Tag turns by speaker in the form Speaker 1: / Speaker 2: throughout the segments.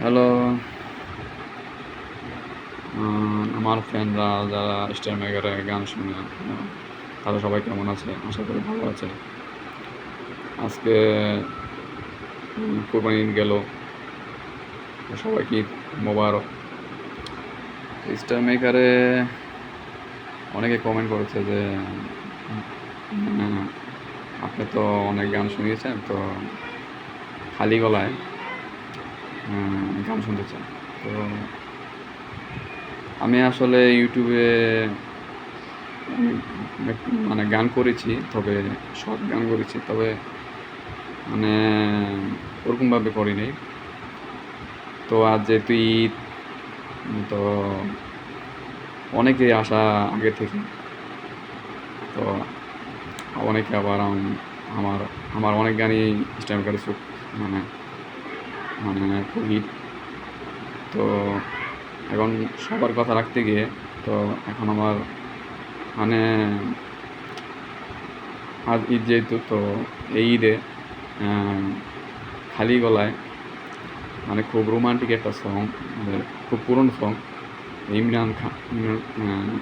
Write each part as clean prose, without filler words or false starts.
Speaker 1: Hello, আমার ফ্রেন্ডরা যারা স্টার মেকারে গান শুনে, তারা সবাই কেমন আছে? আশা করি ভালো আছে। আজকে কোরবানি ঈদ গেল, সবাইকে ঈদ মোবারক। স্টার মেকারে অনেকে কমেন্ট করেছে যে আপনি তো অনেক গান শুনিয়েছেন, তো খালি গলায় গান শুনতে চান। তো আমি আসলে ইউটিউবে মানে গান করেছি, তবে শর্ট গান করেছি, তবে মানে ওরকমভাবে করিনি। তো আজ যেহেতু ঈদ, তো অনেকেই আসা আগে থেকে, তো অনেকে আবার আমার আমার অনেক গানই স্টাইল করে মানে মানে খুব হিট। তো এখন সবার কথা রাখতে গিয়ে, তো এখন আমার মানে আজ ঈদ যেহেতু, তো এই ঈদে খালি গলায় মানে খুব রোমান্টিক একটা সং, মানে খুব পুরনো সং, ইমরান খান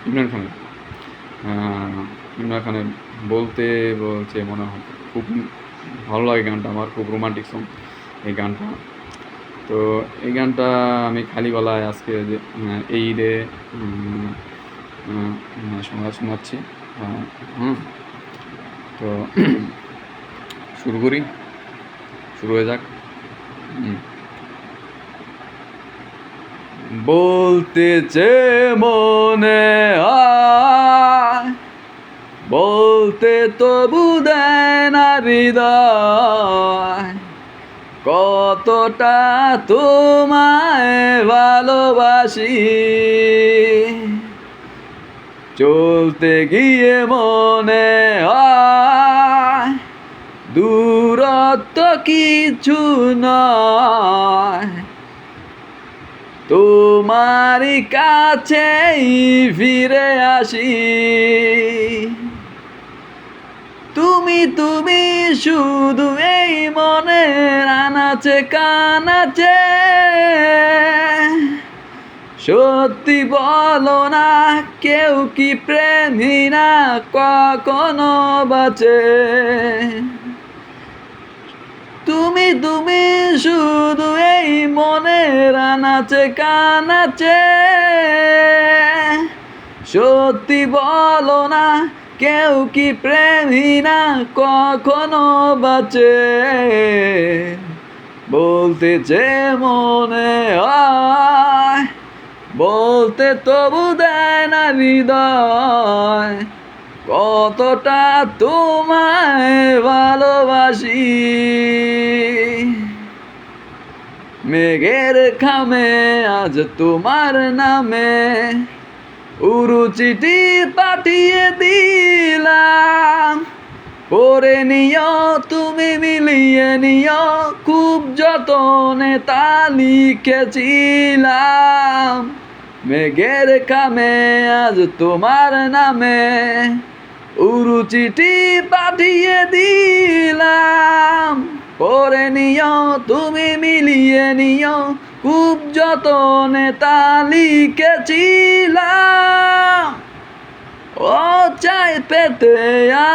Speaker 1: ইমরান খানের ইমরান খানের বলতে বলছে মনে হয়, খুব ভালো লাগে গানটা আমার, খুব রোমান্টিক সং এই গানটা। তো এই গানটা আমি খালি গলায় আজকে যে এই ঈদে শোনাচ্ছি। তো শুরু করি, শুরু হয়ে যাক। বলতে মনে হয়, বলতে তবু দেয় না হৃদয়, কতটা তোমায় ভালোবাসি। চলতে গিয়ে মনে হয় দূরত্ব কিছু নয়, তোমারই কাছেই ফিরে আসি। তুমি শুধু এই মনের আনাচে কানাচে, সত্যি বলো না, কেউ কি প্রেমহীনা কখনো বাঁচে? তুমি শুধু এই মনের আনাচে কানাচে, সত্যি বলো না, কেউ কি প্রেমহীনা কখনো বাঁচে? বলতে মনে হয়, বলতে তবু দেয় না হৃদয়, কতটা তোমায় ভালোবাসি। মেঘের খামে আজ তোমার নামে উড়ু চিঠি পাঠিয়ে দিলাম, পড়ে নিও তুমি, মিলিয়ে নিও, খুব যতনে তা লিখেছিলাম। মেঘের খামে আজ তোমার নামে উড়ু চিঠি পাঠিয়ে দিলাম, পড়ে নিও তুমি, মিলিয়ে নিও, খুব যতনে তা লিখেছিলাম। ও চাই পেতে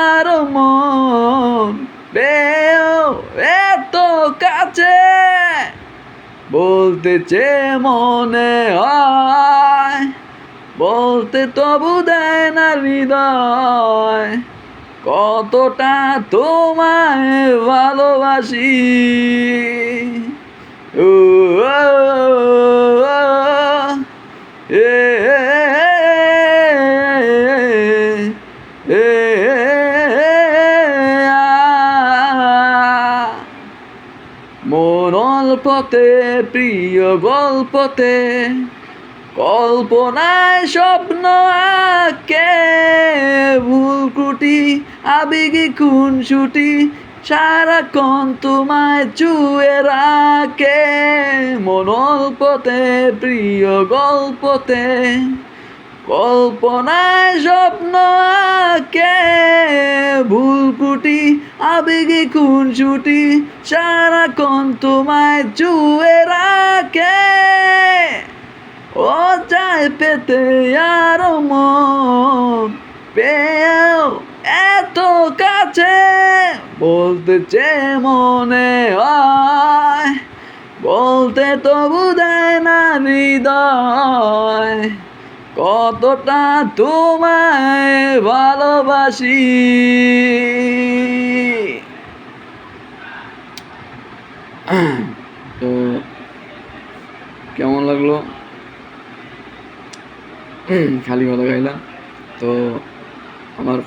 Speaker 1: আরো মন পেও এত কাছে, বলতে মনে হয়, বলতে তবু দেয় না হৃদয়, কতটা তোমায় ভালোবাসি। ও মন অল্পতে প্রিয় গল্পতে, কল্পনায় স্বপ্ন আঁকে, ভুল ত্রুটি আবেগে খুনসুটি, সারাক্ষণ তোমায় চুয়ে রাখে। মন অল্পতে প্রিয় গল্পতে, কল্পনায় স্বপ্ন আঁকে, ভুল ত্রুটি আবেগে খুনসুটি, সারাক্ষণ তোমায় চুয়ে রাখে। তোমায় পেতে আরো মন পেয়েও এত কাছে বলতে চেয়ে মনে হয় বলতে তবু দেয় না হৃদয় কতটা তোমায় ভালোবাসি। তো কেমন লাগলো? খালি কথা গাইলাম। তো আমার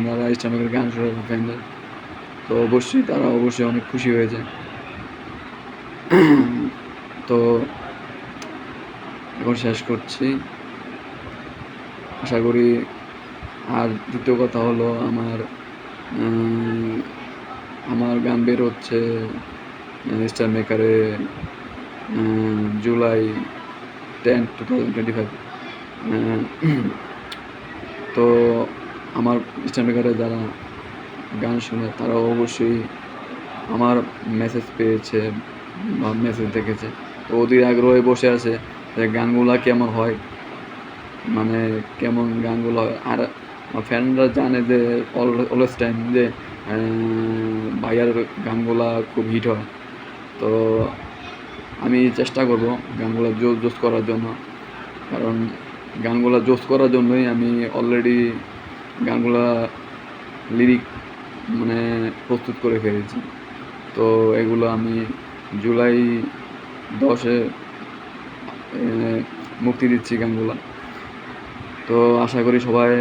Speaker 1: যারা ইসলামিকের গান শুনে ফ্যানদের, তো অবশ্যই তারা অবশ্যই অনেক খুশি হয়েছে। তো এখন শেষ করছি, আশা করি। আর দ্বিতীয় কথা হলো আমার গান বের হচ্ছে স্টার মেকারে জুলাই 10, 2025। তো আমার স্টার মেকারে যারা গান শুনে তারা অবশ্যই আমার মেসেজ পেয়েছে বা মেসেজ দেখেছে, তো অধীর আগ্রহে বসে আছে যে গানগুলা কেমন হয়, মানে কেমন গানগুলো হয়। আর আমার ফ্যানরা জানে যে অলওয়েজ টাইম যে ভাইয়ার গানগুলা খুব হিট হয়। তো আমি চেষ্টা করব গানগুলো জোস করার জন্য, কারণ গানগুলো জোস করার জন্যই আমি অলরেডি গানগুলা লিরিক মানে প্রস্তুত করে ফেলেছি। তো এগুলো আমি জুলাই 10-এ মুক্তি দিচ্ছি গানগুলো। তো আশা করি সবাই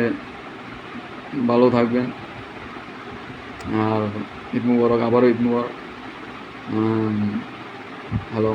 Speaker 1: ভালো থাকবেন। আর ঈদ মুবারক, আবারও ঈদ মুবারক। হ্যালো।